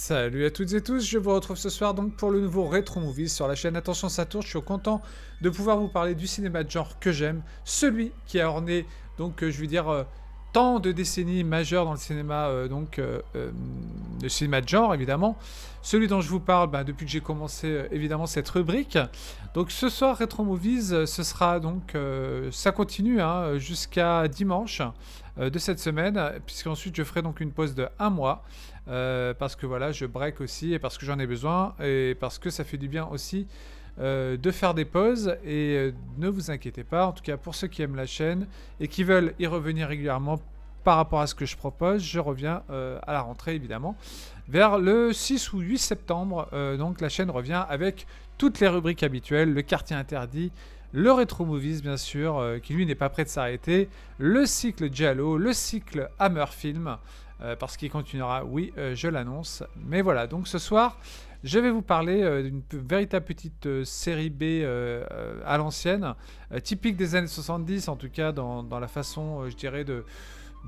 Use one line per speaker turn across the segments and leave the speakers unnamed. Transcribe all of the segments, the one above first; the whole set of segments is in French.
Salut à toutes et tous, je vous retrouve ce soir donc pour le nouveau Retro Movies sur la chaîne Attention ça tourne. Je suis content de pouvoir vous parler du cinéma de genre que j'aime, celui qui a orné donc je veux dire tant de décennies majeures dans le cinéma le cinéma de genre évidemment. Celui dont je vous parle depuis que j'ai commencé évidemment cette rubrique. Donc ce soir Retro Movies, ce sera donc ça continue jusqu'à dimanche de cette semaine, puisqu'ensuite je ferai donc une pause de un mois. Parce que voilà, je break aussi et parce que j'en ai besoin et parce que ça fait du bien aussi de faire des pauses et ne vous inquiétez pas, en tout cas pour ceux qui aiment la chaîne et qui veulent y revenir régulièrement par rapport à ce que je propose, je reviens à la rentrée évidemment vers le 6 ou 8 septembre. Donc la chaîne revient avec toutes les rubriques habituelles, le quartier interdit, le Retro Movies bien sûr, qui lui n'est pas prêt de s'arrêter, le cycle Giallo, le cycle Hammer Film, parce qu'il continuera, oui, je l'annonce. Mais voilà, donc ce soir, je vais vous parler d'une véritable petite série B à l'ancienne, typique des années 70, en tout cas dans la façon, je dirais, de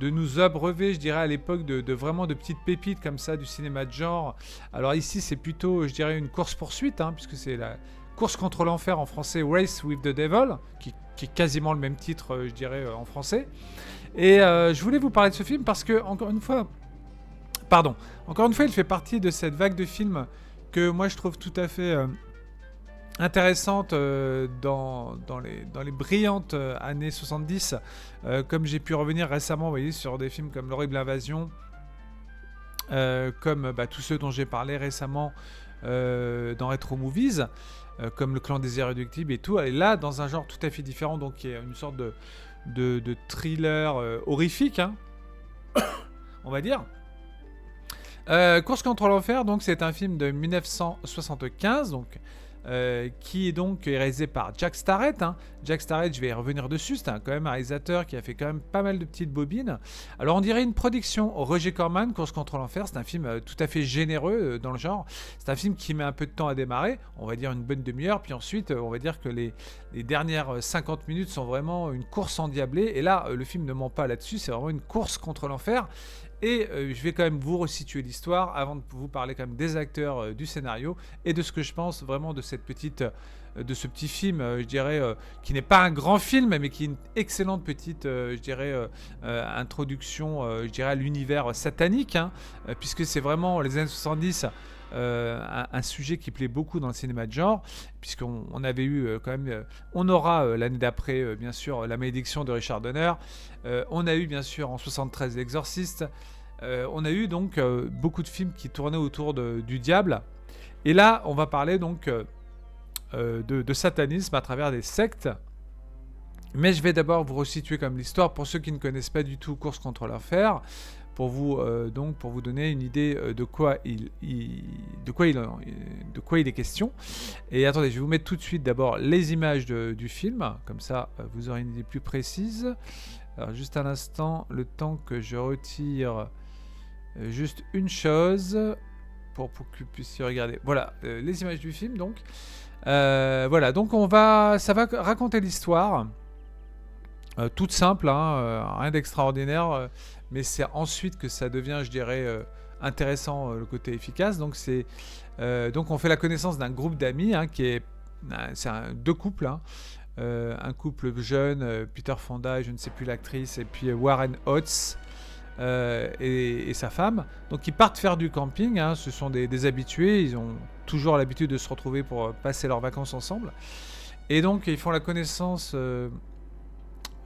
nous abreuver, je dirais, à l'époque de vraiment de petites pépites comme ça du cinéma de genre. Alors ici, c'est plutôt, je dirais, une course-poursuite, puisque c'est la course contre l'enfer en français, Race with the Devil, qui est quasiment le même titre, je dirais, en français. Et je voulais vous parler de ce film parce que, encore une fois, il fait partie de cette vague de films que moi je trouve tout à fait intéressante dans les brillantes années 70. Comme j'ai pu revenir récemment, vous voyez, sur des films comme L'Horrible Invasion, comme tous ceux dont j'ai parlé récemment dans Retro Movies, comme Le Clan des Irréductibles et tout. Et là, dans un genre tout à fait différent, donc qui est une sorte de thriller horrifique, on va dire. Course contre l'enfer, donc c'est un film de 1975, donc qui est donc réalisé par Jack Starrett. Jack Starrett, je vais y revenir dessus, c'est quand même un réalisateur qui a fait quand même pas mal de petites bobines. Alors on dirait une production Roger Corman, Course contre l'enfer, c'est un film tout à fait généreux dans le genre. C'est un film qui met un peu de temps à démarrer, on va dire une bonne demi-heure, puis ensuite on va dire que les dernières 50 minutes sont vraiment une course endiablée, et là le film ne ment pas là-dessus, c'est vraiment une course contre l'enfer. Et je vais quand même vous resituer l'histoire avant de vous parler quand même des acteurs, du scénario et de ce que je pense vraiment de ce petit film, je dirais, qui n'est pas un grand film, mais qui est une excellente petite, je dirais, introduction, je dirais, à l'univers satanique, puisque c'est vraiment les années 70. Un sujet qui plaît beaucoup dans le cinéma de genre, puisqu'on avait eu quand même, on aura l'année d'après bien sûr La Malédiction de Richard Donner, on a eu bien sûr en 73 L'Exorciste, on a eu donc beaucoup de films qui tournaient autour du diable, et là on va parler donc de satanisme à travers des sectes. Mais je vais d'abord vous resituer comme l'histoire pour ceux qui ne connaissent pas du tout Course contre l'enfer, pour vous donner une idée de quoi il est question. Et attendez, je vais vous mettre tout de suite d'abord les images du film, comme ça vous aurez une idée plus précise. Alors juste un instant, le temps que je retire juste une chose pour que vous puissiez regarder. Voilà, les images du film donc. Voilà, donc ça va raconter l'histoire. Toute simple, rien d'extraordinaire, mais c'est ensuite que ça devient, je dirais, intéressant, le côté efficace. Donc donc on fait la connaissance d'un groupe d'amis, deux couples, un couple jeune, Peter Fonda, je ne sais plus l'actrice, et puis Warren Oates et sa femme. Donc ils partent faire du camping, ce sont des habitués, ils ont toujours l'habitude de se retrouver pour passer leurs vacances ensemble. Et donc ils font la connaissance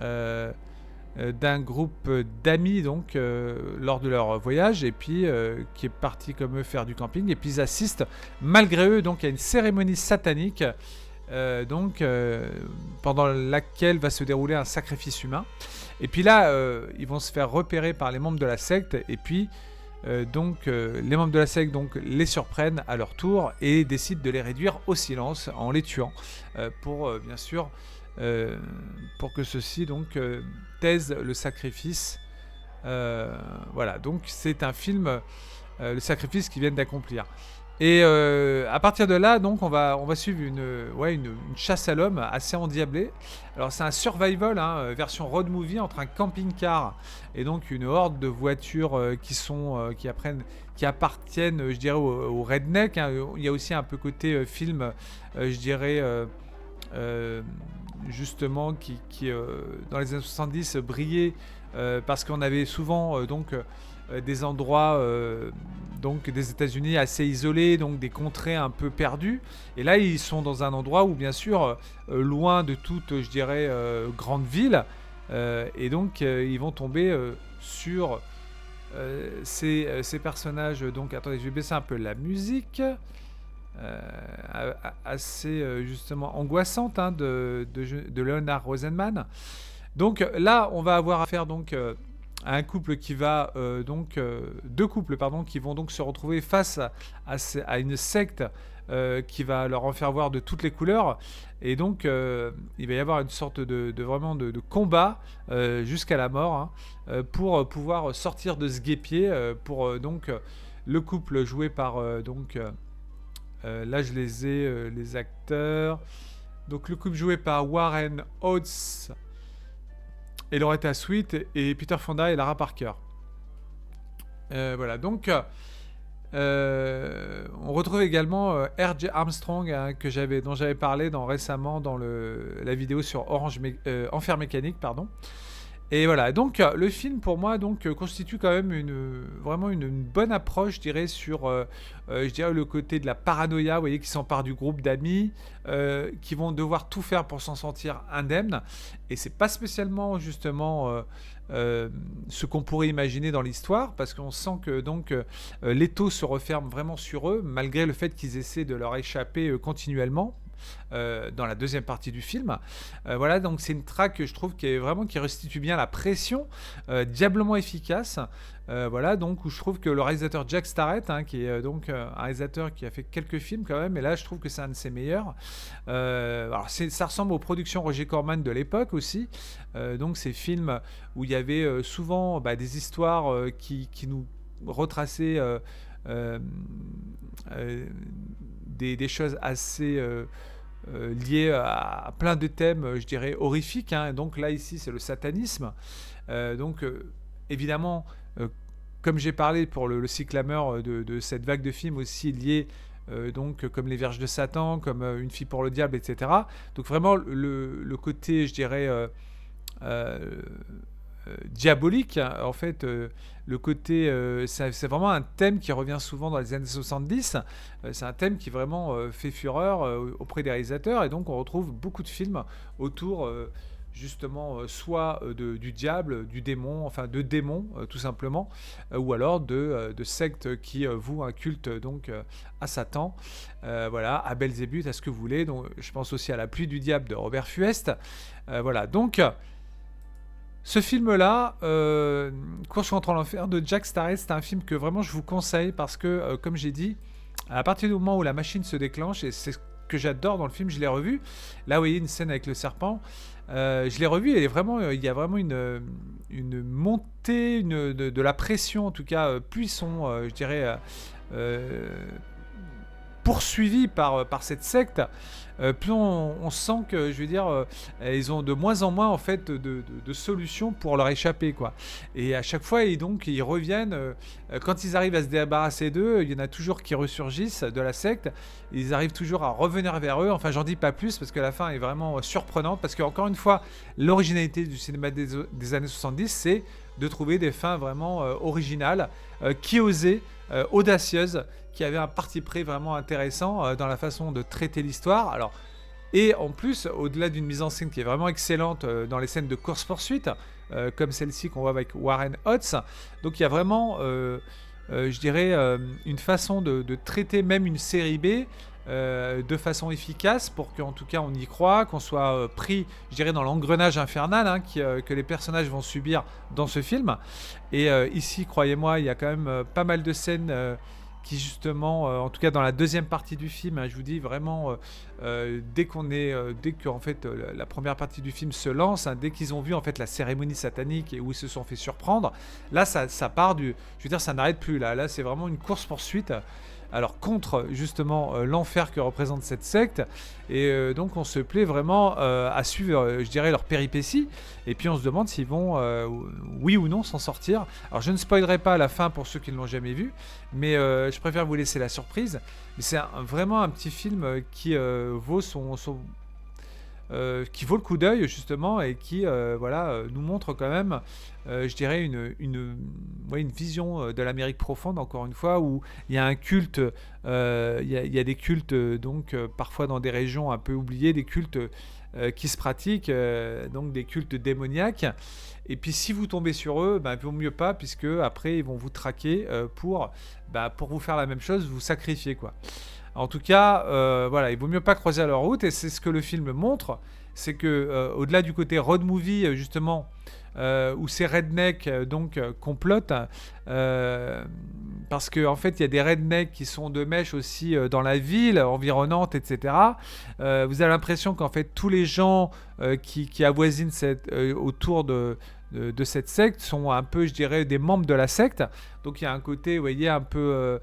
d'un groupe d'amis donc lors de leur voyage, et puis qui est parti comme eux faire du camping, et puis ils assistent malgré eux donc à une cérémonie satanique pendant laquelle va se dérouler un sacrifice humain. Et puis là ils vont se faire repérer par les membres de la secte, et puis les membres de la secte donc les surprennent à leur tour et décident de les réduire au silence en les tuant pour bien sûr pour que ceux-ci donc taisent le sacrifice. Voilà, donc c'est un film, le sacrifice qu'ils viennent d'accomplir. Et à partir de là, donc, on va suivre une chasse à l'homme assez endiablée. Alors, c'est un survival, hein, version road movie entre un camping-car et donc une horde de voitures qui appartiennent, je dirais, au redneck, hein. Il y a aussi un peu côté film, je dirais, euh, justement, qui dans les années 70 brillait parce qu'on avait souvent des endroits donc des États-Unis assez isolés, donc des contrées un peu perdues. Et là, ils sont dans un endroit où, bien sûr, loin de toute, je dirais, grande ville. Et donc, ils vont tomber sur ces personnages. Donc, attendez, je vais baisser un peu la musique. Assez justement angoissante, hein, de Leonard Rosenman. Donc là, on va avoir affaire donc à un couple qui va deux couples pardon qui vont donc se retrouver face à une secte qui va leur en faire voir de toutes les couleurs. Et donc il va y avoir une sorte vraiment de combat jusqu'à la mort, hein, pour pouvoir sortir de ce guêpier, pour le couple joué par là je les ai les acteurs. Donc le couple joué par Warren Oates et Loretta Swit et Peter Fonda et Lara Parker. Voilà, donc on retrouve également R.J. Armstrong, hein, dont j'avais parlé récemment dans la vidéo sur Enfer Mécanique, pardon. Et voilà, donc le film pour moi constitue quand même vraiment une bonne approche, je dirais, sur je dirais le côté de la paranoïa, vous voyez, qui s'empare du groupe d'amis, qui vont devoir tout faire pour s'en sortir indemnes. Et c'est pas spécialement justement ce qu'on pourrait imaginer dans l'histoire, parce qu'on sent que l'étau se referme vraiment sur eux, malgré le fait qu'ils essaient de leur échapper continuellement. Dans la deuxième partie du film. Voilà, donc c'est une track que je trouve qui restitue bien la pression, diablement efficace. Voilà, donc où je trouve que le réalisateur Jack Starrett, hein, qui est un réalisateur qui a fait quelques films quand même, et là je trouve que c'est un de ses meilleurs. Alors ça ressemble aux productions Roger Corman de l'époque aussi. Donc ces films où il y avait souvent des histoires qui nous retraçaient des choses assez liées à plein de thèmes, je dirais, horrifiques, hein. Donc là, ici, c'est le satanisme. Évidemment, comme j'ai parlé pour le cyclameur de cette vague de films aussi liés, comme Les Vierges de Satan, comme Une fille pour le diable, etc. Donc vraiment, le côté, je dirais... diabolique, hein. En fait, le côté c'est vraiment un thème qui revient souvent dans les années 70. C'est un thème qui vraiment fait fureur auprès des réalisateurs, et donc on retrouve beaucoup de films autour justement soit du diable, du démon, enfin de démons tout simplement, ou alors de sectes qui vouent un culte à Satan, voilà, à Belzébuth, à ce que vous voulez. Donc je pense aussi à La pluie du diable de Robert Fuest. Voilà, donc ce film-là, Course contre l'enfer de Jack Starrett, c'est un film que vraiment je vous conseille parce que, comme j'ai dit, à partir du moment où la machine se déclenche, et c'est ce que j'adore dans le film, je l'ai revu. Là, vous voyez une scène avec le serpent. Je l'ai revu et il y a vraiment une montée de la pression, en tout cas, plus ils sont, je dirais, poursuivis par cette secte, plus on sent que, je veux dire, ils ont de moins en moins en fait de solutions pour leur échapper, quoi. Et à chaque fois, ils reviennent. Quand ils arrivent à se débarrasser d'eux, il y en a toujours qui ressurgissent de la secte. Ils arrivent toujours à revenir vers eux. Enfin, j'en dis pas plus parce que la fin est vraiment surprenante. Parce qu'encore une fois, l'originalité du cinéma des années 70, c'est de trouver des fins vraiment originales, qui osaient, audacieuses, qui avaient un parti pris vraiment intéressant dans la façon de traiter l'histoire. Alors, et en plus, au-delà d'une mise en scène qui est vraiment excellente dans les scènes de course-poursuite, comme celle-ci qu'on voit avec Warren Oates, donc il y a vraiment, je dirais, une façon de traiter même une série B de façon efficace pour qu'en tout cas on y croit, qu'on soit pris, je dirais, dans l'engrenage infernal, hein, que les personnages vont subir dans ce film. Et ici, croyez-moi, il y a quand même pas mal de scènes qui justement, en tout cas dans la deuxième partie du film, hein, je vous dis vraiment, dès que en fait la première partie du film se lance, hein, dès qu'ils ont vu en fait la cérémonie satanique et où ils se sont fait surprendre, là ça part je veux dire, ça n'arrête plus là c'est vraiment une course poursuite. alors contre justement l'enfer que représente cette secte. Et donc on se plaît vraiment à suivre, je dirais, leurs péripéties. Et puis on se demande s'ils vont, oui ou non, s'en sortir. Alors je ne spoilerai pas la fin pour ceux qui ne l'ont jamais vu, mais je préfère vous laisser la surprise. Mais c'est vraiment un petit film qui vaut qui vaut le coup d'œil justement et qui nous montre quand même, je dirais, une vision de l'Amérique profonde, encore une fois, où il y a un culte, il y a des cultes donc parfois dans des régions un peu oubliées, des cultes qui se pratiquent, donc des cultes démoniaques. Et puis si vous tombez sur eux, il vaut mieux pas, puisque après ils vont vous traquer pour vous faire la même chose, vous sacrifier quoi. En tout cas, il vaut mieux pas croiser leur route, et c'est ce que le film montre, c'est que au-delà du côté road movie justement, où ces rednecks complotent, parce qu'en fait il y a des rednecks qui sont de mèche aussi dans la ville environnante, etc. Vous avez l'impression qu'en fait tous les gens qui avoisinent autour de cette secte sont un peu, je dirais, des membres de la secte. Donc il y a un côté, vous voyez, un peu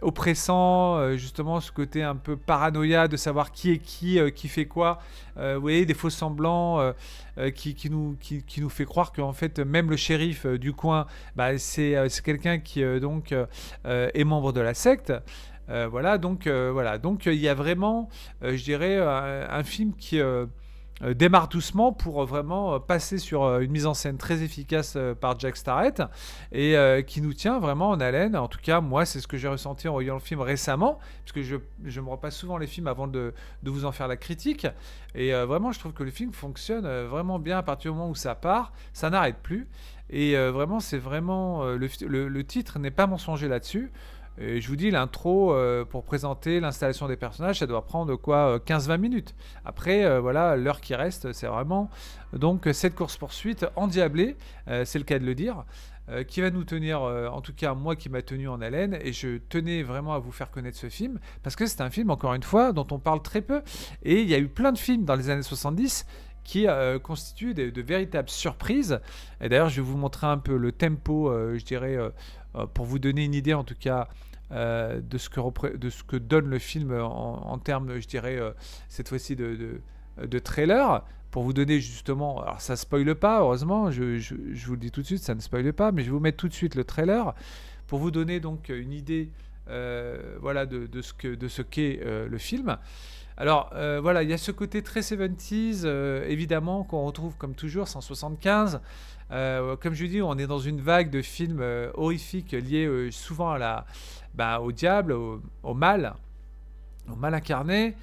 oppressant, justement ce côté un peu paranoïa de savoir qui est qui fait quoi. Vous voyez, des faux semblants qui nous fait croire qu'en fait même le shérif du coin, c'est quelqu'un qui est membre de la secte. Donc il y a vraiment, je dirais, un film qui démarre doucement pour vraiment passer sur une mise en scène très efficace par Jack Starrett, et qui nous tient vraiment en haleine. En tout cas, moi, c'est ce que j'ai ressenti en voyant le film récemment, parce que je me repasse souvent les films avant de vous en faire la critique. Et vraiment, je trouve que le film fonctionne vraiment bien à partir du moment où ça part, ça n'arrête plus. Et vraiment, c'est vraiment le titre n'est pas mensonger là-dessus. Et je vous dis, l'intro, pour présenter l'installation des personnages, ça doit prendre quoi, 15-20 minutes. Après, l'heure qui reste, c'est vraiment donc cette course-poursuite endiablée, c'est le cas de le dire, qui va nous tenir, en tout cas moi qui m'a tenu en haleine, et je tenais vraiment à vous faire connaître ce film, parce que c'est un film, encore une fois, dont on parle très peu. Et il y a eu plein de films dans les années 70 qui constituent de véritables surprises. Et d'ailleurs, je vais vous montrer un peu le tempo, je dirais, pour vous donner une idée en tout cas de ce que donne le film en termes, je dirais, cette fois-ci de trailer, pour vous donner justement, alors ça spoile pas, heureusement, je vous le dis tout de suite, ça ne spoile pas, mais je vais vous mettre tout de suite le trailer pour vous donner donc une idée de ce qu'est le film. Alors il y a ce côté très 70s, évidemment, qu'on retrouve comme toujours, 175. Comme je dis, on est dans une vague de films horrifiques liés souvent au diable, au mal incarné.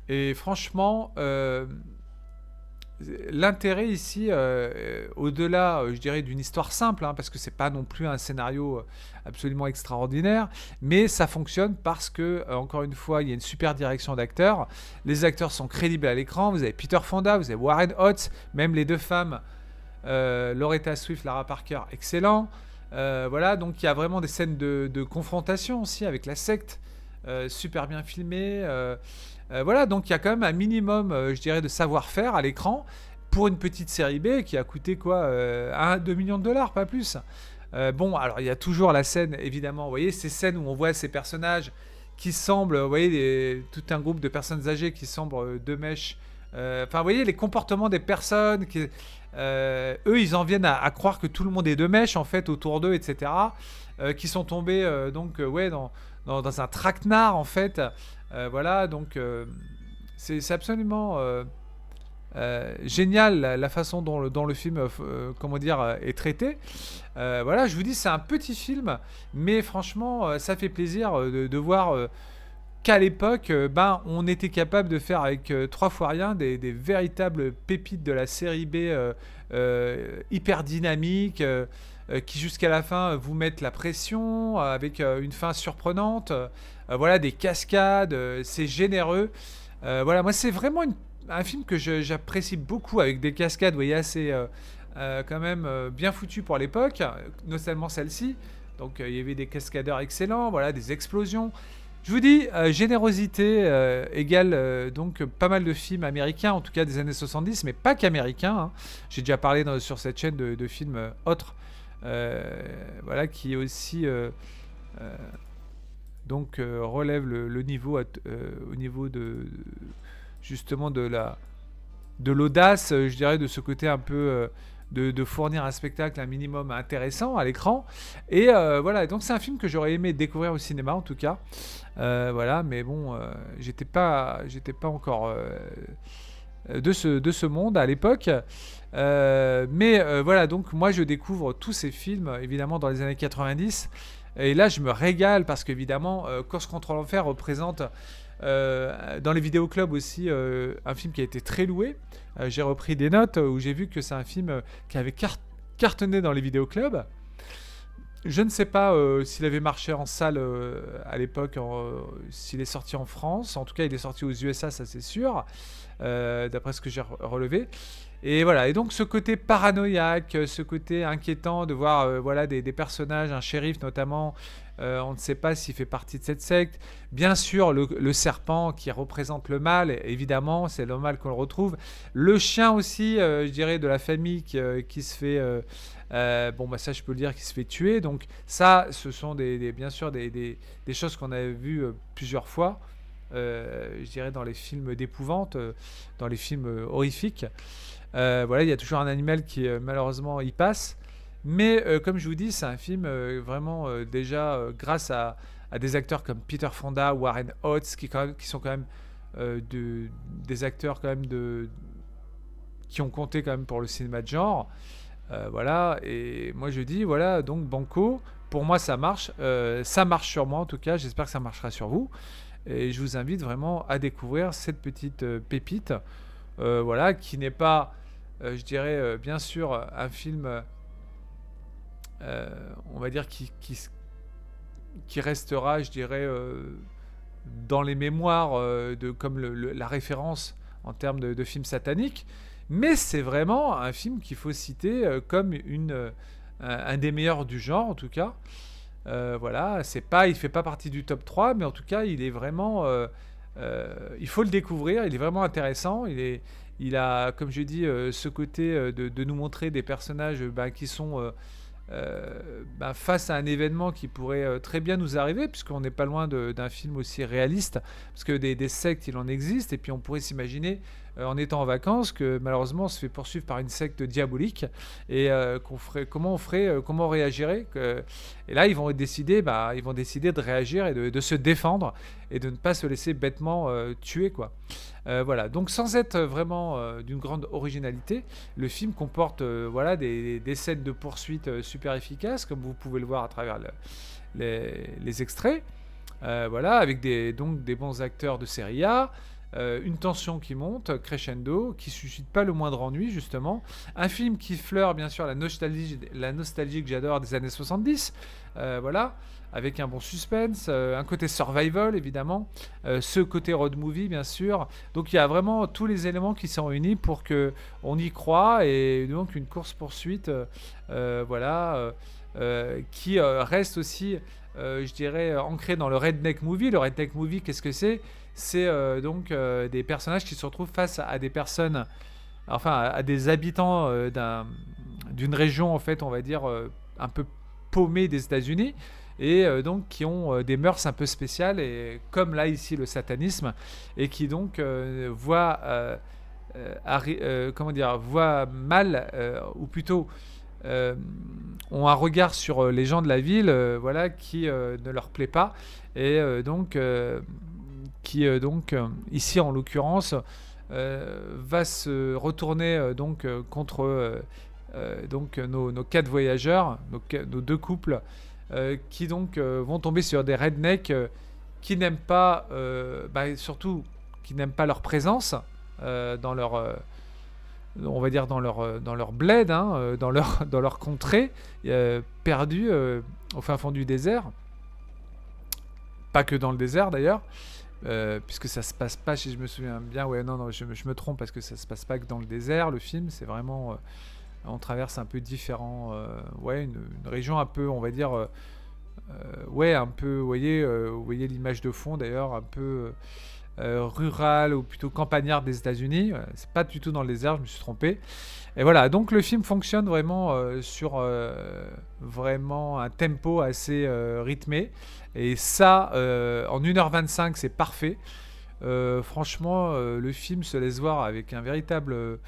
Et franchement, l'intérêt ici, au-delà, je dirais, d'une histoire simple, parce que c'est pas non plus un scénario absolument extraordinaire, mais ça fonctionne parce que, encore une fois, il y a une super direction d'acteurs. Les acteurs sont crédibles à l'écran. Vous avez Peter Fonda, vous avez Warren Oates, même les deux femmes, Loretta Swift, Lara Parker, excellent. Donc il y a vraiment des scènes de confrontation aussi avec la secte, super bien filmées. Donc il y a quand même un minimum, je dirais, de savoir-faire à l'écran pour une petite série B qui a coûté quoi, 1-2 millions de dollars, pas plus. Alors il y a toujours la scène, évidemment, vous voyez, ces scènes où on voit ces personnages qui semblent, vous voyez, tout un groupe de personnes âgées qui semblent de mèche. Vous voyez, les comportements des personnes, eux, ils en viennent à croire que tout le monde est de mèche, en fait, autour d'eux, etc. Qui sont tombés, dans un traquenard, en fait. C'est absolument génial la façon dont le film est traité. Je vous dis, c'est un petit film, mais franchement, ça fait plaisir de voir qu'à l'époque, on était capable de faire avec 3 fois rien des véritables pépites de la série B, hyper dynamiques, qui jusqu'à la fin vous mettent la pression avec une fin surprenante. Des cascades, c'est généreux. Moi c'est vraiment un film que j'apprécie beaucoup, avec des cascades, vous voyez, assez quand même bien foutues pour l'époque, notamment celle-ci. Donc il y avait des cascadeurs excellents, des explosions. Je vous dis, générosité égale donc pas mal de films américains, en tout cas des années 70, mais pas qu'américains. J'ai déjà parlé sur cette chaîne de films autres, qui est aussi donc relève le niveau au niveau justement de l'audace, je dirais, de ce côté un peu de fournir un spectacle un minimum intéressant à l'écran. Et voilà, donc c'est un film que j'aurais aimé découvrir au cinéma en tout cas. Voilà, mais bon, j'étais pas encore de ce monde à l'époque. Mais voilà, donc moi je découvre tous ces films évidemment dans les années 90. Et là je me régale parce qu'évidemment Course contre l'enfer représente dans les vidéoclubs aussi un film qui a été très loué. J'ai repris des notes où j'ai vu que c'est un film qui avait cartonné dans les vidéoclubs. Je ne sais pas s'il avait marché en salle à l'époque, s'il est sorti en France. En tout cas, il est sorti aux USA, ça c'est sûr, d'après ce que j'ai relevé. Et voilà, et donc ce côté paranoïaque, ce côté inquiétant de voir voilà, des personnages, un shérif notamment, on ne sait pas s'il fait partie de cette secte. Bien sûr, le serpent qui représente le mal, évidemment, c'est le mal qu'on le retrouve. Le chien aussi, je dirais, de la famille qui se fait... bon, bah ça, je peux le dire, qui se fait tuer. Donc ça, ce sont bien sûr des choses qu'on a vues plusieurs fois. Je dirais dans les films d'épouvante, dans les films horrifiques. Voilà, il y a toujours un animal qui malheureusement y passe. Mais comme je vous dis, c'est un film vraiment déjà grâce à des acteurs comme Peter Fonda, Warren Oates, qui sont quand même des acteurs quand même qui ont compté quand même pour le cinéma de genre. Voilà, et moi je dis voilà, donc Banco, pour moi ça marche sur moi en tout cas, j'espère que ça marchera sur vous. Et je vous invite vraiment à découvrir cette petite pépite, voilà, qui n'est pas, je dirais, bien sûr, un film, on va dire, qui restera, je dirais, dans les mémoires comme la référence en termes de film satanique. Mais c'est vraiment un film qu'il faut citer comme un des meilleurs du genre, en tout cas. Voilà, il fait pas partie du top 3, mais en tout cas, il est vraiment... il faut le découvrir, il est vraiment intéressant. Il a, comme je dis, ce côté de nous montrer des personnages qui sont face à un événement qui pourrait très bien nous arriver, puisqu'on n'est pas loin d'un film aussi réaliste, parce que des sectes, il en existe, et puis on pourrait s'imaginer, en étant en vacances, que malheureusement on se fait poursuivre par une secte diabolique, et comment on réagirait et là ils vont décider de réagir et de se défendre, et de ne pas se laisser bêtement tuer, quoi. Voilà, donc sans être vraiment d'une grande originalité, le film comporte voilà, des scènes de poursuite super efficaces, comme vous pouvez le voir à travers les extraits. Voilà, avec donc des bons acteurs de série A, une tension qui monte, crescendo, qui suscite pas le moindre ennui, justement. Un film qui fleure, bien sûr, la nostalgie que j'adore des années 70. Voilà, avec un bon suspense, un côté survival, évidemment, ce côté road movie, bien sûr. Donc, il y a vraiment tous les éléments qui sont réunis pour qu'on y croit, et donc une course-poursuite, voilà, qui reste aussi, je dirais, ancré dans le redneck movie. Le redneck movie, qu'est-ce que c'est ? C'est donc des personnages qui se retrouvent face à des personnes, enfin à des habitants d'une région, en fait, on va dire, un peu paumée des États-Unis, et donc qui ont des mœurs un peu spéciales, et comme là ici le satanisme, et qui donc voient mal, ou plutôt ont un regard sur les gens de la ville, voilà, qui ne leur plaît pas, et donc ici en l'occurrence va se retourner contre donc nos quatre voyageurs, nos deux couples, qui donc vont tomber sur des rednecks qui n'aiment pas, surtout qui n'aiment pas leur présence dans leur on va dire dans leur bled, hein, dans leur contrée perdue au fin fond du désert. Pas que dans le désert d'ailleurs, puisque ça se passe pas, si je me souviens bien, non, je me trompe, parce que ça se passe pas que dans le désert, le film, c'est vraiment, on traverse un peu différents, une région un peu, on va dire, un peu, vous voyez l'image de fond d'ailleurs, un peu, rurale ou plutôt campagnarde des États-Unis. C'est pas du tout dans le désert, je me suis trompé. Et voilà, donc le film fonctionne vraiment sur vraiment un tempo assez rythmé. Et ça, en 1h25, c'est parfait. Franchement, le film se laisse voir avec un véritable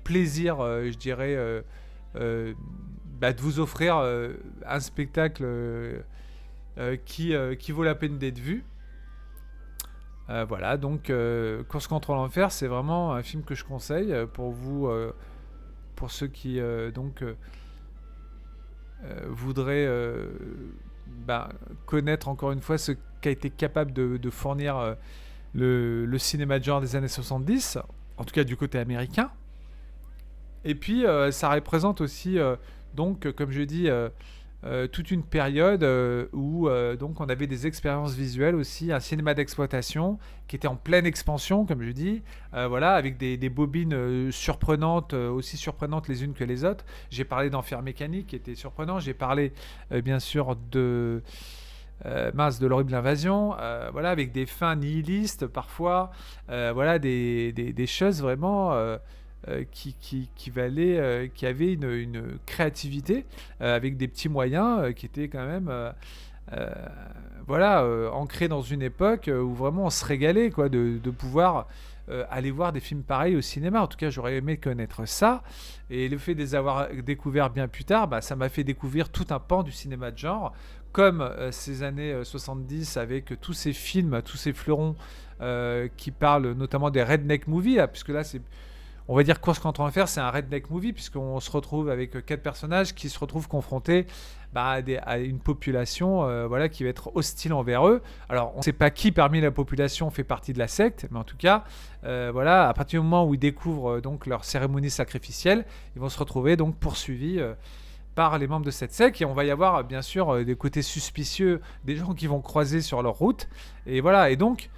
plaisir, je dirais, de vous offrir un spectacle qui vaut la peine d'être vu. Voilà, donc Course contre l'enfer, c'est vraiment un film que je conseille pour vous, pour ceux qui voudraient connaître encore une fois ce qu'a été capable de fournir le cinéma de genre des années 70, en tout cas du côté américain. Et puis ça représente aussi, comme je dis, toute une période où donc on avait des expériences visuelles aussi, un cinéma d'exploitation qui était en pleine expansion, comme je dis, voilà, avec des bobines surprenantes, aussi surprenantes les unes que les autres. J'ai parlé d'Enfer Mécanique qui était surprenant, j'ai parlé bien sûr de l'horrible invasion, voilà, avec des fins nihilistes parfois, voilà, des choses vraiment qui avaient une créativité avec des petits moyens qui étaient quand même voilà, ancrés dans une époque où vraiment on se régalait quoi, de pouvoir aller voir des films pareils au cinéma. En tout cas, j'aurais aimé connaître ça. Et le fait de les avoir découverts bien plus tard, ça m'a fait découvrir tout un pan du cinéma de genre, comme ces années 70 avec tous ces films, tous ces fleurons qui parlent notamment des redneck movies, là, puisque là, on va dire Course contre l'enfer, c'est un redneck movie, puisqu'on se retrouve avec 4 personnages qui se retrouvent confrontés à une population voilà, qui va être hostile envers eux. Alors, on ne sait pas qui parmi la population fait partie de la secte, mais en tout cas, voilà, à partir du moment où ils découvrent donc leur cérémonie sacrificielle, ils vont se retrouver donc poursuivis par les membres de cette secte, et on va y avoir bien sûr des côtés suspicieux, des gens qui vont croiser sur leur route, et voilà, et donc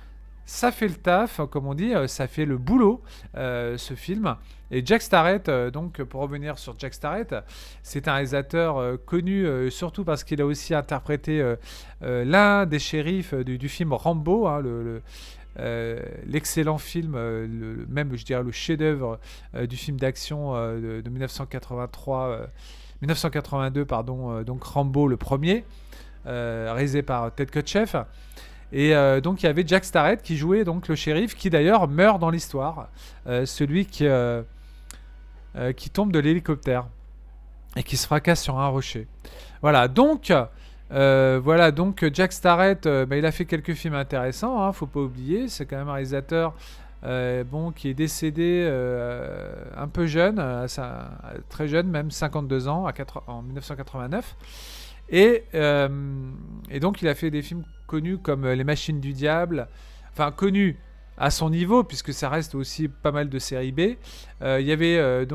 ça fait le taf, comme on dit, ça fait le boulot, ce film. Et Jack Starrett, donc pour revenir sur Jack Starrett, c'est un réalisateur connu surtout parce qu'il a aussi interprété l'un des shérifs du film Rambo, hein, l'excellent film, même je dirais le chef-d'œuvre du film d'action de 1982, pardon, donc Rambo le premier, réalisé par Ted Kotcheff. Et donc il y avait Jack Starrett qui jouait donc le shérif, qui d'ailleurs meurt dans l'histoire, celui qui tombe de l'hélicoptère et qui se fracasse sur un rocher. Voilà donc Jack Starrett, il a fait quelques films intéressants, hein, faut pas oublier, c'est quand même un réalisateur qui est décédé un peu jeune, très jeune, même 52 ans, en 1989. Et donc il a fait des films connus comme Les Machines du Diable, enfin connus à son niveau puisque ça reste aussi pas mal de séries B. Il y avait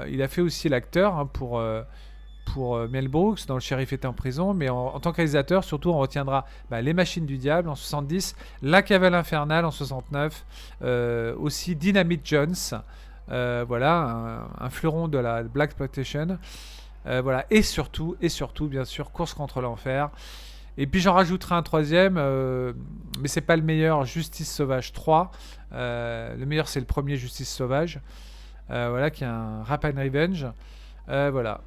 il a fait aussi l'acteur, hein, pour Mel Brooks dans Le Shérif était en prison, mais en tant que réalisateur surtout on retiendra Les Machines du Diable en 70, La Cavale infernale en 69, aussi Dynamite Jones, voilà, un fleuron de la blaxploitation. Voilà, et surtout, bien sûr, Course contre l'enfer. Et puis j'en rajouterai un troisième, mais c'est pas le meilleur, Justice Sauvage 3. Le meilleur, c'est le premier, Justice Sauvage. Voilà, qui est un Rap and Revenge. Voilà.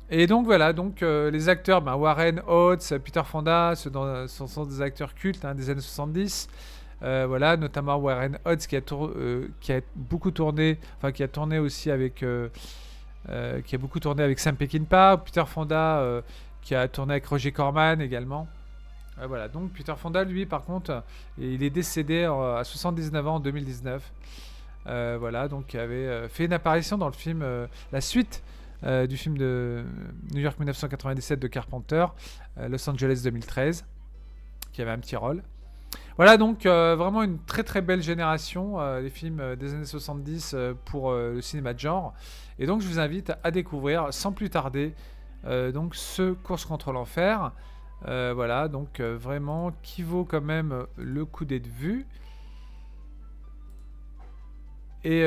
Et donc voilà, les acteurs, Warren Oates, Peter Fonda, ce sont des acteurs cultes, hein, des années 70. Voilà, notamment Warren Oates qui a beaucoup tourné, enfin qui a tourné aussi avec... qui a beaucoup tourné avec Sam Peckinpah, Peter Fonda qui a tourné avec Roger Corman également. Voilà, donc Peter Fonda, lui, par contre, il est décédé à 79 ans en 2019. Voilà, donc il avait fait une apparition dans le film, la suite du film de New York 1997 de Carpenter, Los Angeles 2013, qui avait un petit rôle. Voilà, donc vraiment une très très belle génération, les films des années 70 pour le cinéma de genre. Et donc je vous invite à découvrir sans plus tarder donc ce Course contre l'enfer. Voilà, donc vraiment qui vaut quand même le coup d'être vu. Et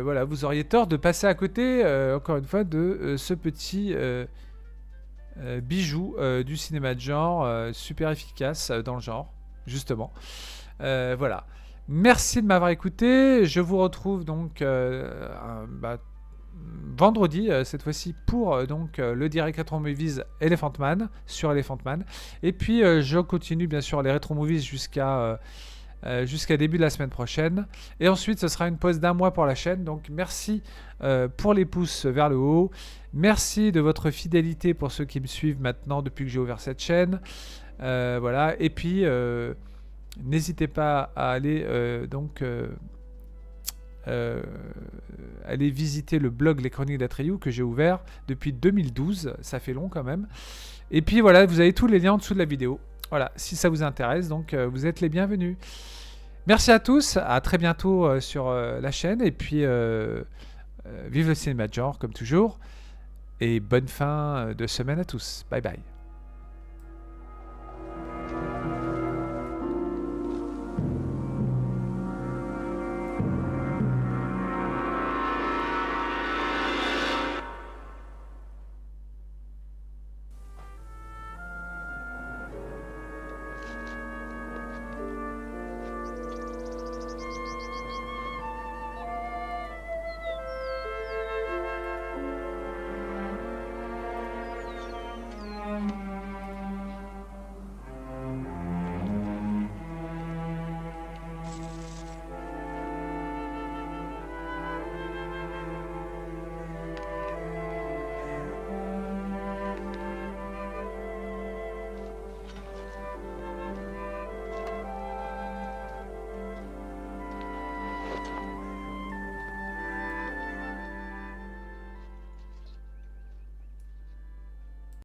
voilà, vous auriez tort de passer à côté, encore une fois, de ce petit bijou du cinéma de genre, super efficace dans le genre, justement. Voilà. Merci de m'avoir écouté. Je vous retrouve donc vendredi, cette fois-ci, pour le direct Retro Movies Elephant Man, sur Elephant Man. Et puis, je continue, bien sûr, les Retro Movies jusqu'à début de la semaine prochaine. Et ensuite, ce sera une pause d'1 mois pour la chaîne. Donc, merci pour les pouces vers le haut. Merci de votre fidélité pour ceux qui me suivent maintenant depuis que j'ai ouvert cette chaîne. Voilà. Et puis, n'hésitez pas à aller aller visiter le blog Les Chroniques d'Atreyu que j'ai ouvert depuis 2012. Ça fait long quand même. Et puis voilà, vous avez tous les liens en dessous de la vidéo. Voilà, si ça vous intéresse, donc vous êtes les bienvenus. Merci à tous, à très bientôt sur la chaîne. Et puis, vive le cinéma de genre, comme toujours. Et bonne fin de semaine à tous. Bye bye.